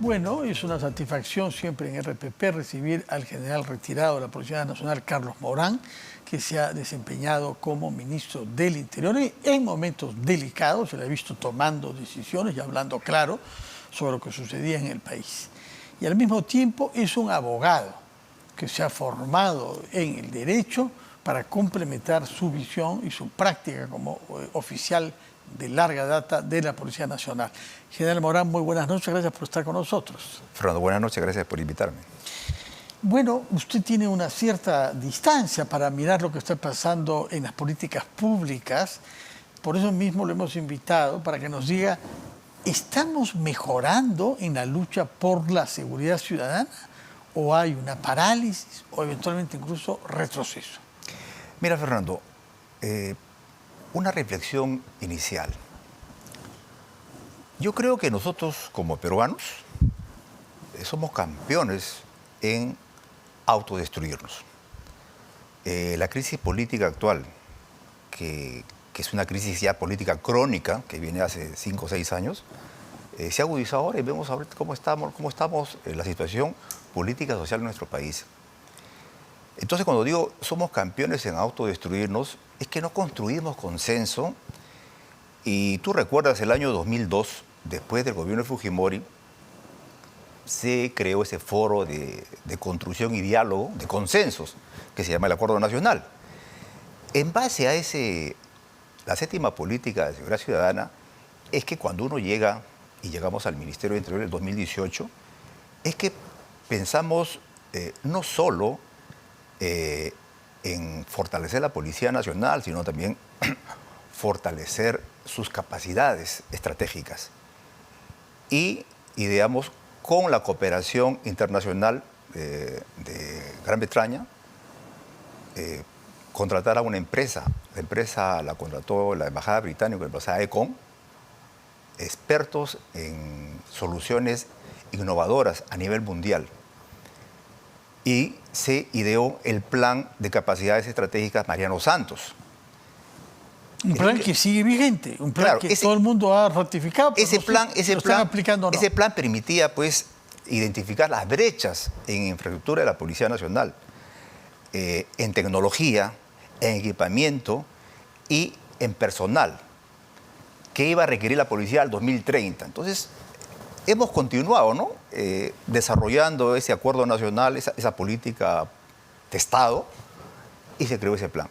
Bueno, es una satisfacción siempre en RPP recibir al general retirado de la Policía Nacional, Carlos Morán, que se ha desempeñado como ministro del Interior y en momentos delicados se le ha visto tomando decisiones y hablando claro sobre lo que sucedía en el país. Y al mismo tiempo es un abogado que se ha formado en el derecho para complementar su visión y su práctica como oficial de larga data de la Policía Nacional. General Morán, muy buenas noches, gracias por estar con nosotros. Fernando, buenas noches, gracias por invitarme. Bueno, usted tiene una cierta distancia para mirar lo que está pasando en las políticas públicas, por eso mismo lo hemos invitado para que nos diga, ¿estamos mejorando en la lucha por la seguridad ciudadana o hay una parálisis o eventualmente incluso retroceso? Mira, Fernando, una reflexión inicial. Yo creo que nosotros como peruanos somos campeones en autodestruirnos. La crisis política actual, que es una crisis ya política crónica, que viene hace 5 o 6 años, se ha agudizado ahora y vemos ahorita cómo estamos en la situación política y social de nuestro país. Entonces, cuando digo somos campeones en autodestruirnos, es que no construimos consenso. Y tú recuerdas el año 2002, después del gobierno de Fujimori, se creó ese foro de construcción y diálogo, de consensos, que se llama el Acuerdo Nacional. En base a la séptima política de seguridad ciudadana, es que cuando uno llega, y llegamos al Ministerio de Interior en el 2018, es que pensamos no solo en fortalecer la Policía Nacional, sino también fortalecer sus capacidades estratégicas. Y ideamos con la cooperación internacional de Gran Bretaña, contratar a una empresa. La empresa la contrató la Embajada Británica, la Embajada Econ, expertos en soluciones innovadoras a nivel mundial. Y se ideó el Plan de Capacidades Estratégicas Mariano Santos. Un plan que sigue vigente, un plan claro, que todo el mundo ha ratificado, pero ese plan permitía pues identificar las brechas en infraestructura de la Policía Nacional, en tecnología, en equipamiento y en personal, que iba a requerir la policía al 2030. Entonces, hemos continuado, ¿no? Desarrollando ese acuerdo nacional, esa política de Estado, y se creó ese plan.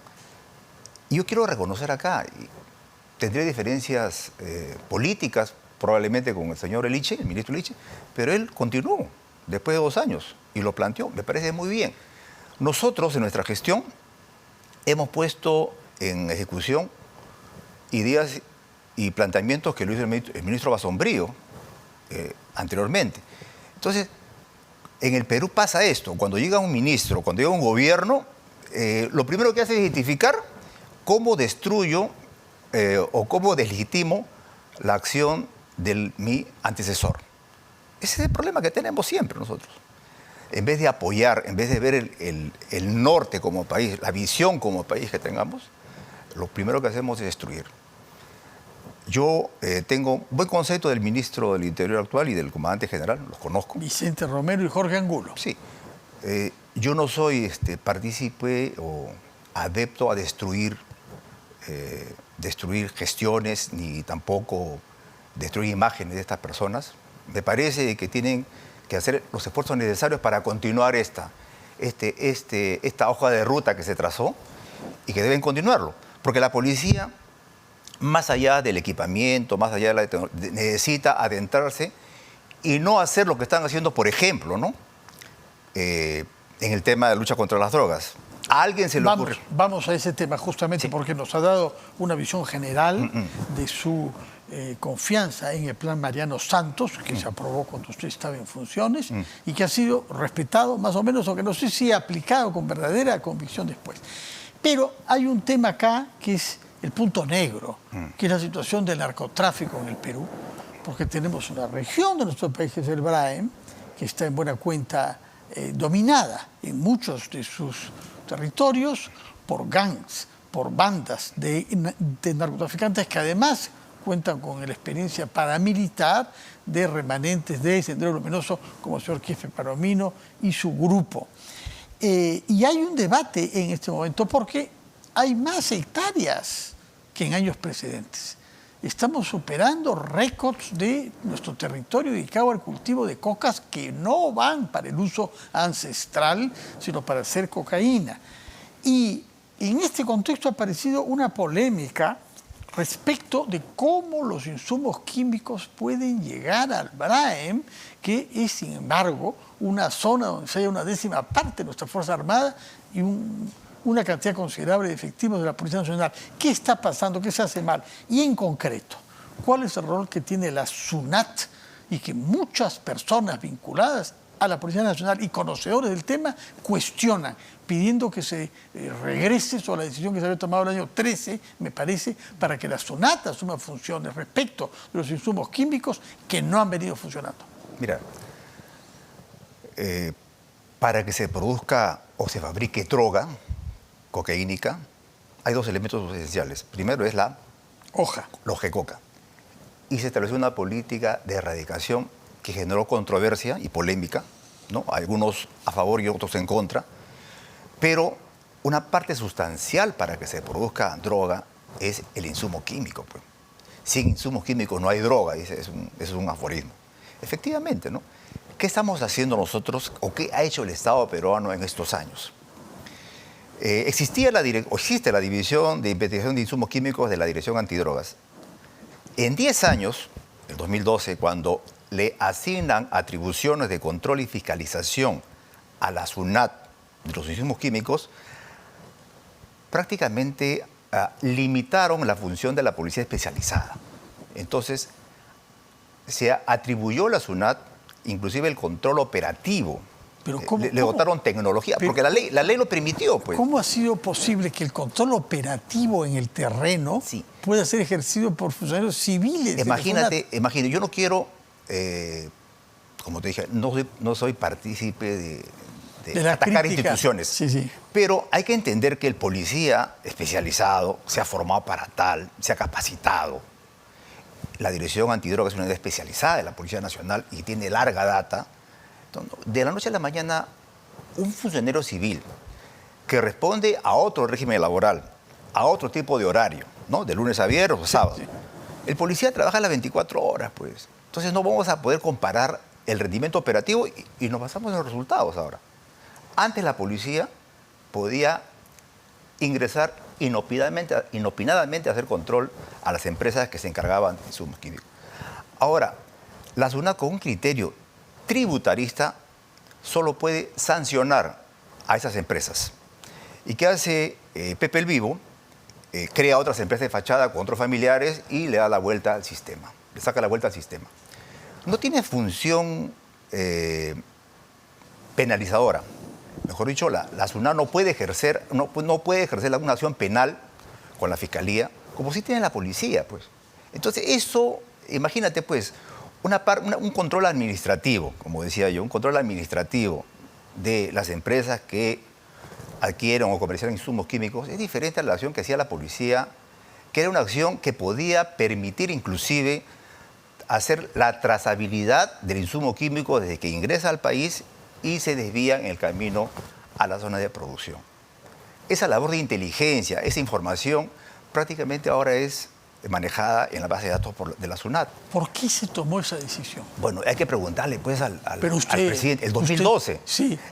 Y yo quiero reconocer acá, tendría diferencias políticas probablemente con el señor Eliche, el ministro Eliche, pero él continuó después de 2 años y lo planteó, me parece muy bien. Nosotros en nuestra gestión hemos puesto en ejecución ideas y planteamientos que lo hizo el ministro Basombrío anteriormente. Entonces, en el Perú pasa esto, cuando llega un ministro, cuando llega un gobierno, lo primero que hace es identificar cómo destruyo o cómo deslegitimo la acción de mi antecesor. Ese es el problema que tenemos siempre nosotros. En vez de apoyar, en vez de ver el norte como país, la visión como país que tengamos, lo primero que hacemos es destruir. Yo tengo buen concepto del ministro del Interior actual y del comandante general, los conozco. Vicente Romero y Jorge Angulo. Sí. Yo no soy partícipe o adepto a destruir gestiones ni tampoco destruir imágenes de estas personas. Me parece que tienen que hacer los esfuerzos necesarios para continuar esta hoja de ruta que se trazó y que deben continuarlo. Porque la policía, más allá del equipamiento, más allá de la tecnología, necesita adentrarse y no hacer lo que están haciendo, por ejemplo, ¿no? En el tema de lucha contra las drogas. ¿A alguien se le ocurre? Vamos a ese tema justamente sí, porque nos ha dado una visión general de su confianza en el plan Mariano Santos, que se aprobó cuando usted estaba en funciones y que ha sido respetado más o menos, aunque no sé si aplicado con verdadera convicción después. Pero hay un tema acá que es el punto negro, que es la situación del narcotráfico en el Perú, porque tenemos una región de nuestro país, que es el Braem, que está en buena cuenta dominada en muchos de sus territorios por gangs, por bandas de narcotraficantes que además cuentan con la experiencia paramilitar de remanentes de Sendero Luminoso como el señor Kiefer Palomino y su grupo. Y hay un debate en este momento porque hay más hectáreas que en años precedentes. Estamos superando récords de nuestro territorio dedicado al cultivo de cocas que no van para el uso ancestral, sino para hacer cocaína. Y en este contexto ha aparecido una polémica respecto de cómo los insumos químicos pueden llegar al Braem, que es, sin embargo, una zona donde se halla una 10ª parte de nuestra Fuerza Armada y una cantidad considerable de efectivos de la Policía Nacional. ¿Qué está pasando? ¿Qué se hace mal? Y en concreto, ¿cuál es el rol que tiene la SUNAT y que muchas personas vinculadas a la Policía Nacional y conocedores del tema cuestionan, pidiendo que se regrese sobre la decisión que se había tomado el año 13, me parece, para que la SUNAT asuma funciones respecto de los insumos químicos que no han venido funcionando? Mira, para que se produzca o se fabrique droga cocaínica, hay 2 elementos esenciales. Primero es la hoja de coca. Y se estableció una política de erradicación que generó controversia y polémica, ¿no? Algunos a favor y otros en contra. Pero una parte sustancial para que se produzca droga es el insumo químico, pues. Sin insumos químicos no hay droga, es un aforismo. Efectivamente, ¿no? ¿Qué estamos haciendo nosotros o qué ha hecho el Estado peruano en estos años? Existe la División de Investigación de Insumos Químicos de la Dirección Antidrogas. En 10 años, el 2012, cuando le asignan atribuciones de control y fiscalización a la SUNAT de los insumos químicos, prácticamente limitaron la función de la policía especializada. Entonces, se atribuyó a la SUNAT inclusive el control operativo. Pero le dotaron tecnología, porque la ley lo permitió, pues. ¿Cómo ha sido posible que el control operativo en el terreno pueda ser ejercido por funcionarios civiles? Imagínate, yo no quiero, como te dije, no soy partícipe de atacar instituciones. Sí. Pero hay que entender que el policía especializado se ha formado para tal, se ha capacitado. La Dirección Antidrogas es una unidad especializada de la Policía Nacional y tiene larga data. De la noche a la mañana, un funcionario civil que responde a otro régimen laboral, a otro tipo de horario, ¿no? De lunes a viernes o sábado. Sí. El policía trabaja las 24 horas, pues. Entonces no vamos a poder comparar el rendimiento operativo y nos basamos en los resultados ahora. Antes la policía podía ingresar inopinadamente a hacer control a las empresas que se encargaban de insumos químicos. Ahora, la SUNAT con un criterio tributarista solo puede sancionar a esas empresas. ¿Y qué hace Pepe el Vivo? Crea otras empresas de fachada con otros familiares y le da la vuelta al sistema. Le saca la vuelta al sistema. No tiene función penalizadora. Mejor dicho, la SUNAT no puede ejercer una acción penal con la Fiscalía, como sí tiene la policía, pues. Entonces, eso, imagínate, pues, un control administrativo, como decía yo, un control administrativo de las empresas que adquieren o comercializan insumos químicos es diferente a la acción que hacía la policía, que era una acción que podía permitir inclusive hacer la trazabilidad del insumo químico desde que ingresa al país y se desvía en el camino a la zona de producción. Esa labor de inteligencia, esa información, prácticamente ahora es manejada en la base de datos de la SUNAT. ¿Por qué se tomó esa decisión? Bueno, hay que preguntarle pues al presidente. El 2012.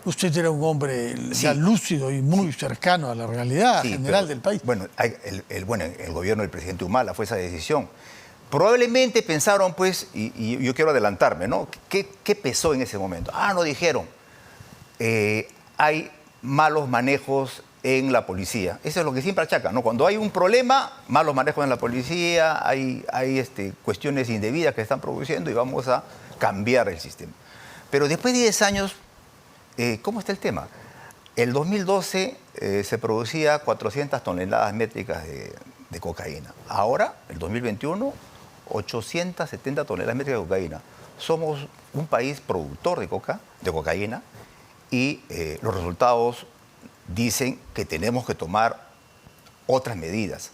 Usted era un hombre ya lúcido y muy cercano a la realidad general del país. Bueno, el gobierno del presidente Humala fue esa decisión. Probablemente pensaron, pues, y yo quiero adelantarme, ¿no? ¿Qué pesó en ese momento? No dijeron, hay malos manejos en la policía. Eso es lo que siempre achacan, ¿no? Cuando hay un problema, malos manejos en la policía, hay cuestiones indebidas que están produciendo y vamos a cambiar el sistema. Pero después de 10 años, ¿cómo está el tema? El 2012 se producía 400 toneladas métricas de cocaína. Ahora, el 2021, 870 toneladas métricas de cocaína. Somos un país productor de cocaína y los resultados dicen que tenemos que tomar otras medidas.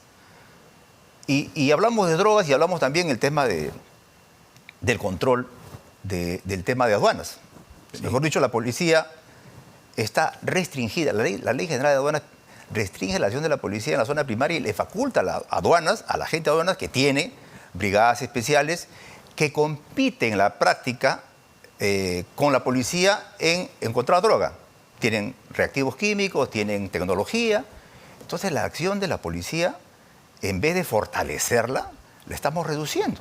Y hablamos de drogas y hablamos también el tema del control del tema de aduanas. Sí. Mejor dicho, la policía está restringida. La ley General de Aduanas restringe la acción de la policía en la zona primaria y le faculta a la gente de aduanas que tiene brigadas especiales que compiten en la práctica con la policía en encontrar droga. Tienen reactivos químicos, tienen tecnología. Entonces la acción de la policía, en vez de fortalecerla, la estamos reduciendo.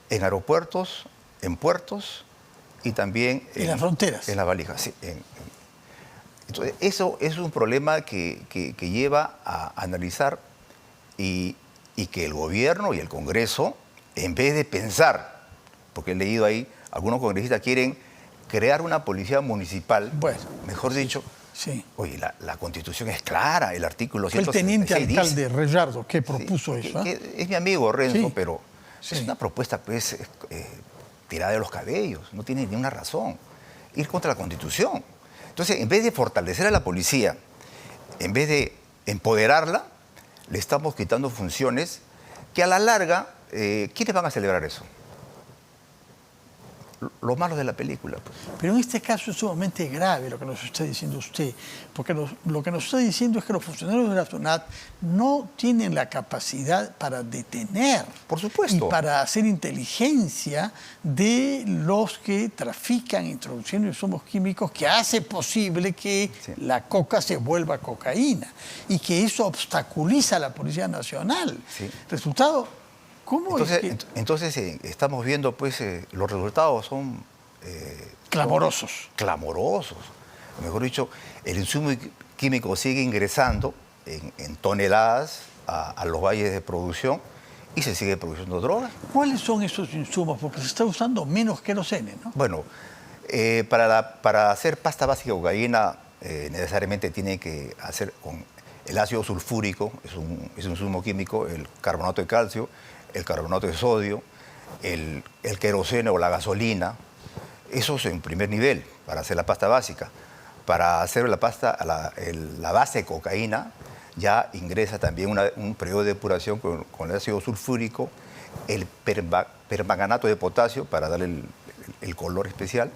En aeropuertos, en puertos y también en las fronteras. En las valijas, sí. Entonces, eso es un problema que lleva a analizar y que el gobierno y el Congreso, en vez de pensar, porque he leído ahí, algunos congresistas quieren crear una policía municipal, bueno, mejor dicho. Sí. Oye, la Constitución es clara, el artículo 166 el teniente alcalde Reyardo que propuso sí, eso. Es mi amigo Renzo, sí. pero sí. Es una propuesta pues, tirada de los cabellos, no tiene ninguna razón. Ir contra la Constitución. Entonces, en vez de fortalecer a la policía, en vez de empoderarla, le estamos quitando funciones que a la larga, ¿quiénes van a celebrar eso? Los malos de la película. Pues. Pero en este caso es sumamente grave lo que nos está diciendo usted, porque lo que nos está diciendo es que los funcionarios de la SUNAT no tienen la capacidad para detener. Por supuesto. Y para hacer inteligencia de los que trafican introduciendo insumos químicos que hace posible que sí. La coca se vuelva cocaína y que eso obstaculiza a la Policía Nacional. Sí. Resultado... Entonces estamos viendo, pues, los resultados son... clamorosos. Clamorosos. Mejor dicho, el insumo químico sigue ingresando en toneladas a los valles de producción y se sigue produciendo droga. ¿Cuáles son esos insumos? Porque se está usando menos querosene, ¿no? Bueno, para hacer pasta básica de cocaína necesariamente tiene que hacer con el ácido sulfúrico, es un insumo químico, el carbonato de calcio, el carbonato de sodio, el queroseno o la gasolina. Eso es en primer nivel, para hacer la pasta básica. Para hacer la base de cocaína, ya ingresa también un periodo de depuración con el ácido sulfúrico, el permanganato de potasio, para darle el color especial.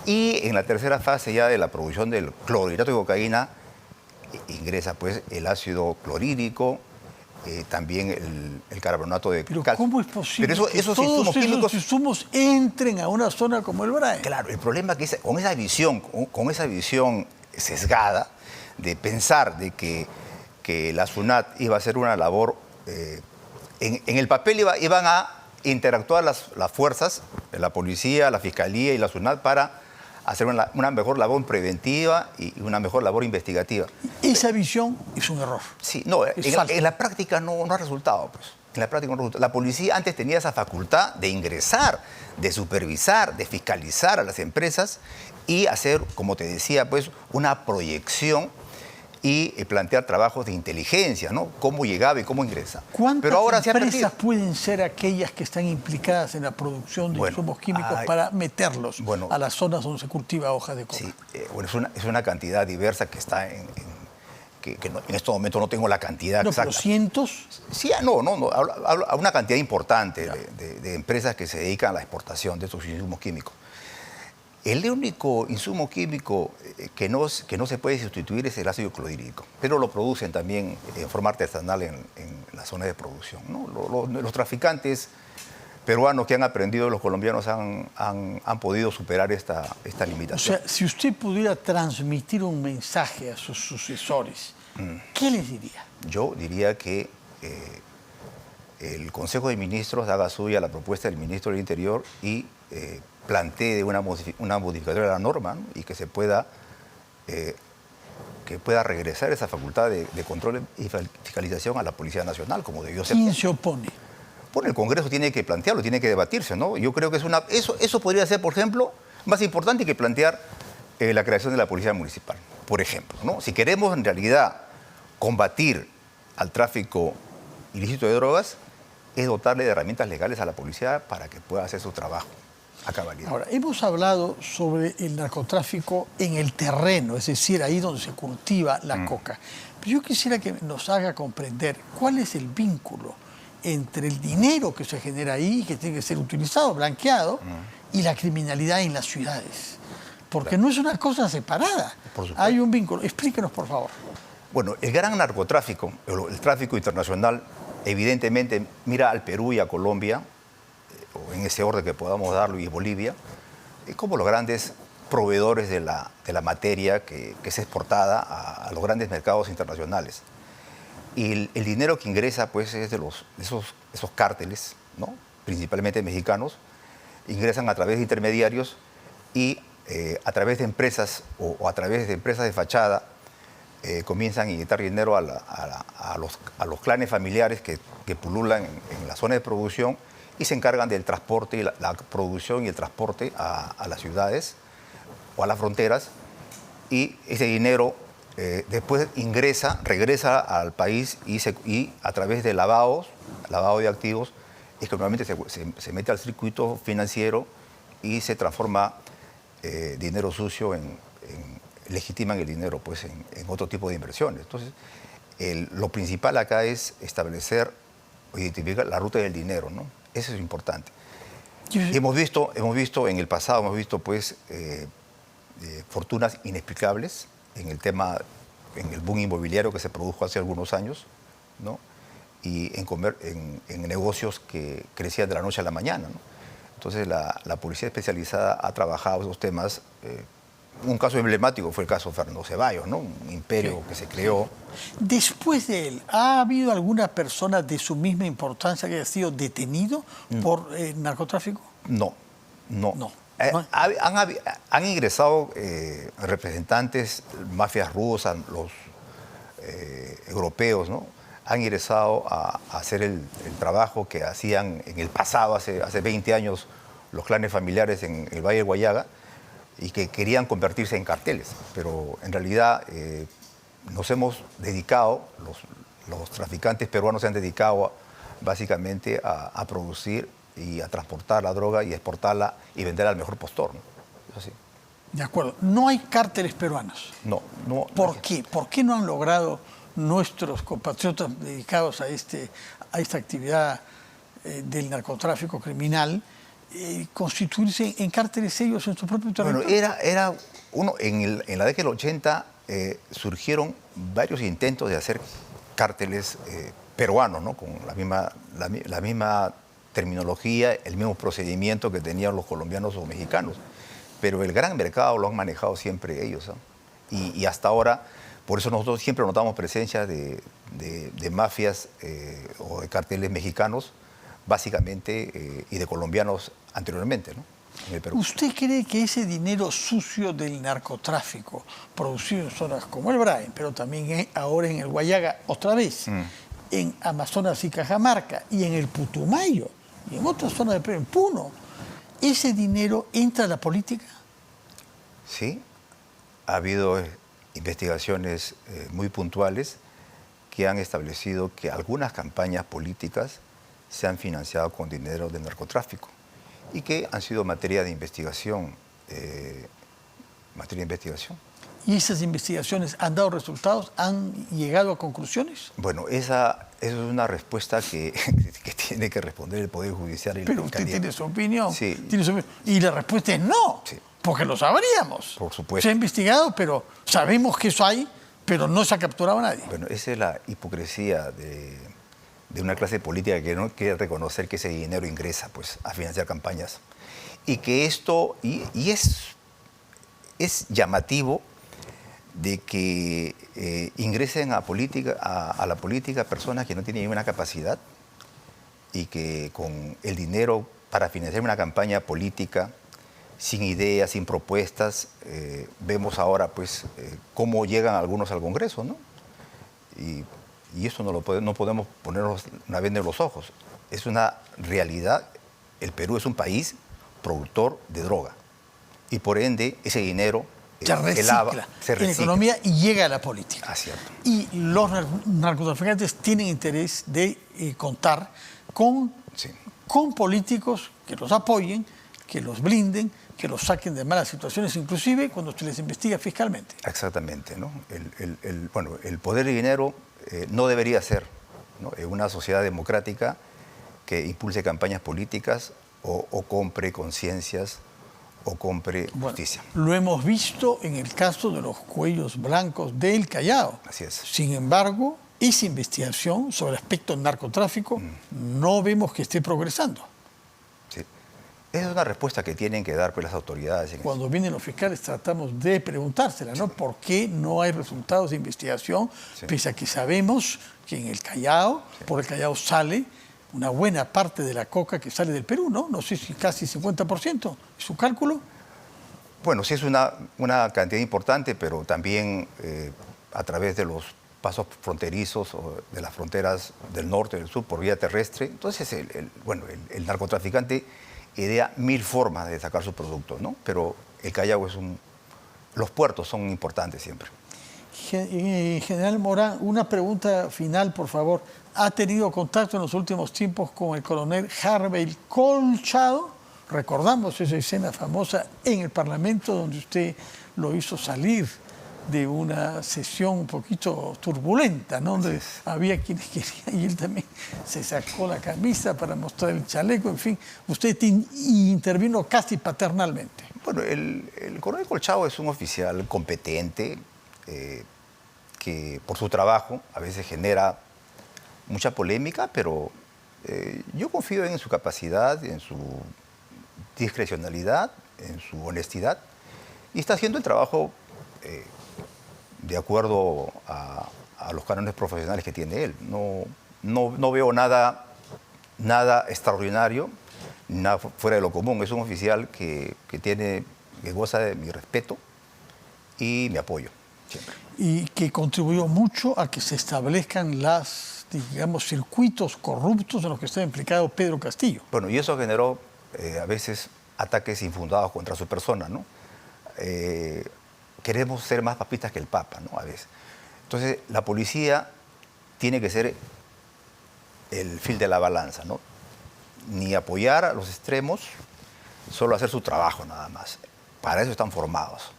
Y en la tercera fase ya de la producción del clorhidrato de cocaína, ingresa pues el ácido clorhídrico, también el carbonato de calcio. ¿Pero cómo es posible que esos insumos entren a una zona como el Brae? Claro, el problema es que con esa visión sesgada de pensar de que la SUNAT iba a hacer una labor, en el papel iban a interactuar las fuerzas, la policía, la fiscalía y la SUNAT para hacer una mejor labor preventiva y una mejor labor investigativa. Esa visión es un error. Sí, no, en la práctica no ha resultado. Pues. En la práctica no ha resultado. La policía antes tenía esa facultad de ingresar, de supervisar, de fiscalizar a las empresas y hacer, como te decía, pues, una proyección y plantear trabajos de inteligencia, ¿no? Cómo llegaba y cómo ingresaba. ¿Cuántas empresas pueden ser aquellas que están implicadas en la producción de insumos químicos para meterlos a las zonas donde se cultiva hoja de coca? Sí, es una cantidad diversa que está en este momento no tengo la cantidad exacta. ¿Pero cientos? Sí, no, a una cantidad importante de empresas que se dedican a la exportación de estos insumos químicos. El único insumo químico que no se puede sustituir es el ácido clorhídrico, pero lo producen también en forma artesanal en las zonas de producción, ¿no? Los traficantes peruanos que han aprendido, los colombianos han podido superar esta limitación. O sea, si usted pudiera transmitir un mensaje a sus sucesores, ¿qué les diría? Yo diría que el Consejo de Ministros haga suya la propuesta del Ministro del Interior y plantee una modificación de la norma, ¿no? Y que se pueda regresar esa facultad de control y fiscalización a la Policía Nacional, como debió ser. ¿Quién se opone? Bueno, el Congreso tiene que plantearlo, tiene que debatirse, ¿no? Yo creo que eso podría ser, por ejemplo, más importante que plantear la creación de la Policía Municipal, por ejemplo, ¿no? Si queremos en realidad combatir al tráfico ilícito de drogas, es dotarle de herramientas legales a la policía para que pueda hacer su trabajo. a cabalidad. Ahora, hemos hablado sobre el narcotráfico en el terreno, es decir, ahí donde se cultiva la coca. Pero yo quisiera que nos haga comprender cuál es el vínculo entre el dinero que se genera ahí, que tiene que ser utilizado, blanqueado, y la criminalidad en las ciudades. Porque no es una cosa separada. Hay un vínculo. Explíquenos, por favor. Bueno, el gran narcotráfico, el tráfico internacional, evidentemente mira al Perú y a Colombia, o en ese orden que podamos darlo, y Bolivia, como los grandes proveedores de la materia que es exportada a los grandes mercados internacionales. Y el dinero que ingresa pues, es de esos cárteles, ¿no? Principalmente mexicanos, ingresan a través de intermediarios y a través de empresas o a través de empresas de fachada comienzan a inyectar dinero a los clanes familiares que pululan en la zona de producción y se encargan del transporte, y la producción y el transporte a las ciudades o a las fronteras, y ese dinero después regresa al país y a través de lavado de activos, es que normalmente se mete al circuito financiero y se transforma dinero sucio legitiman el dinero pues, en otro tipo de inversiones. Entonces, lo principal acá es establecer o identificar la ruta del dinero, ¿no? Eso es importante. Hemos visto en el pasado, pues, fortunas inexplicables en el boom inmobiliario que se produjo hace algunos años, ¿no? Y en negocios que crecían de la noche a la mañana, ¿no? Entonces la policía especializada ha trabajado esos temas. Un caso emblemático fue el caso Fernando Ceballos, ¿no? Un imperio que se creó. Después de él, ¿ha habido alguna persona de su misma importancia que haya sido detenido por narcotráfico? No. Han ingresado representantes, mafias rusas, los europeos, ¿no? Han ingresado a hacer el trabajo que hacían en el pasado, hace 20 años, los clanes familiares en el Valle de Guayaga, y que querían convertirse en carteles. Pero en realidad nos hemos dedicado, los traficantes peruanos se han dedicado básicamente a producir y a transportar la droga y exportarla y venderla al mejor postor, ¿no? Así. De acuerdo. ¿No hay cárteles peruanos? No. ¿Por qué? ¿Por qué no han logrado nuestros compatriotas dedicados a esta actividad del narcotráfico criminal constituirse en cárteles ellos en su propio territorio? Bueno, en la década del 80 surgieron varios intentos de hacer cárteles peruanos, ¿no? Con la misma terminología, el mismo procedimiento que tenían los colombianos o mexicanos. Pero el gran mercado lo han manejado siempre ellos, ¿no? Y hasta ahora, por eso nosotros siempre notamos presencia de mafias o de carteles mexicanos, básicamente, y de colombianos anteriormente, ¿no? En el Perú. ¿Usted cree que ese dinero sucio del narcotráfico, producido en zonas como el Brain, pero también ahora en el Guayaga, otra vez, en Amazonas y Cajamarca, y en el Putumayo, y en otras zonas del Perú, en Puno, ese dinero entra a la política? Sí, ha habido investigaciones muy puntuales que han establecido que algunas campañas políticas se han financiado con dinero del narcotráfico y que han sido materia de investigación. ¿Y esas investigaciones han dado resultados? ¿Han llegado a conclusiones? Bueno, esa es una respuesta que tiene que responder el Poder Judicial. Pero usted tiene su opinión. Sí. Y la respuesta es no, sí, porque lo sabríamos. Por supuesto. Se ha investigado, pero sabemos que eso hay, pero no se ha capturado a nadie. Bueno, esa es la hipocresía de una clase política que no quiere reconocer que ese dinero ingresa pues, a financiar campañas. Y que esto, y es llamativo de que ingresen a la política personas que no tienen ninguna capacidad y que con el dinero para financiar una campaña política, sin ideas, sin propuestas, vemos ahora pues cómo llegan algunos al Congreso, ¿no? Y eso no podemos ponernos una venda en los ojos. Es una realidad. El Perú es un país productor de droga y por ende ese dinero se recicla en la economía y llega a la política. Ah, cierto. Y los narcotraficantes tienen interés de contar con políticos que los apoyen que los blinden, que los saquen de malas situaciones, inclusive cuando se les investiga fiscalmente. Exactamente, ¿no? Bueno, el poder y dinero no debería ser, ¿no?, en una sociedad democrática que impulse campañas políticas o compre conciencias o compre justicia. Lo hemos visto en el caso de los cuellos blancos del Callao. Así es. Sin embargo, esa investigación sobre el aspecto del narcotráfico no vemos que esté progresando. Sí. Esa es una respuesta que tienen que dar, pues, las autoridades. Cuando vienen los fiscales tratamos de preguntársela, ¿no? ¿Por qué no hay resultados de investigación? Sí. Pese a que sabemos que en el Callao, sí, por el Callao sale una buena parte de la coca que sale del Perú, ¿no? No sé si casi 50%. ¿Es su cálculo? Bueno, sí es una cantidad importante, pero también a través de los pasos fronterizos o de las fronteras del norte y del sur por vía terrestre. Entonces, el narcotraficante idea 1000 formas de sacar su producto, ¿no? Pero el Callao los puertos son importantes siempre. General Morán, una pregunta final, por favor. ¿Ha tenido contacto en los últimos tiempos con el coronel Harvey Colchado? Recordamos esa escena famosa en el Parlamento donde usted lo hizo salir de una sesión un poquito turbulenta, ¿no? Donde había quienes querían y él también se sacó la camisa para mostrar el chaleco, en fin. Usted intervino casi paternalmente. Bueno, el coronel Colchado es un oficial competente que por su trabajo a veces genera mucha polémica, pero yo confío en su capacidad, en su discrecionalidad, en su honestidad, y está haciendo el trabajo de acuerdo a los cánones profesionales que tiene él. No veo nada extraordinario, nada fuera de lo común. Es un oficial que goza de mi respeto y mi apoyo siempre. Y que contribuyó mucho a que se establezcan digamos, circuitos corruptos en los que está implicado Pedro Castillo. Bueno, y eso generó a veces ataques infundados contra su persona, ¿no? Queremos ser más papistas que el Papa, ¿no? A veces. Entonces, la policía tiene que ser el fil de la balanza, ¿no? Ni apoyar a los extremos, solo hacer su trabajo nada más. Para eso están formados.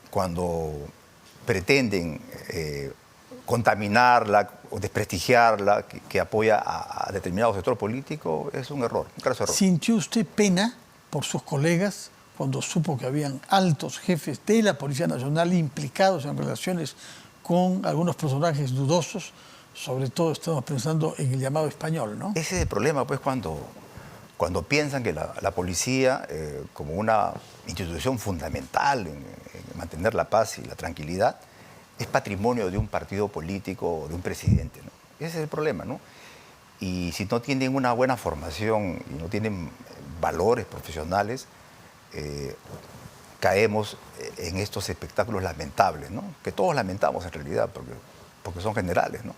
Cuando pretenden contaminarla o desprestigiarla, que apoya a determinado sector político, es un error, un graso error. ¿Sintió usted pena por sus colegas cuando supo que habían altos jefes de la Policía Nacional implicados en relaciones con algunos personajes dudosos? Sobre todo estamos pensando en el llamado español, ¿no? Ese es el problema, pues, cuando piensan que la policía, como una institución fundamental en mantener la paz y la tranquilidad, es patrimonio de un partido político o de un presidente, ¿no? Ese es el problema, ¿no? Y si no tienen una buena formación y no tienen valores profesionales, caemos en estos espectáculos lamentables, ¿no? Que todos lamentamos en realidad, porque son generales, ¿no?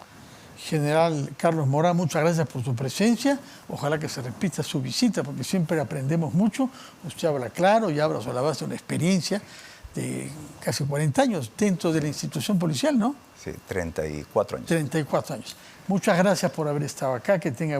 General Carlos Morán, muchas gracias por su presencia. Ojalá que se repita su visita, porque siempre aprendemos mucho. Usted habla claro y habla sobre la base de una experiencia de casi 40 años dentro de la institución policial, ¿no? Sí, 34 años. 34 años. Muchas gracias por haber estado acá. Que tenga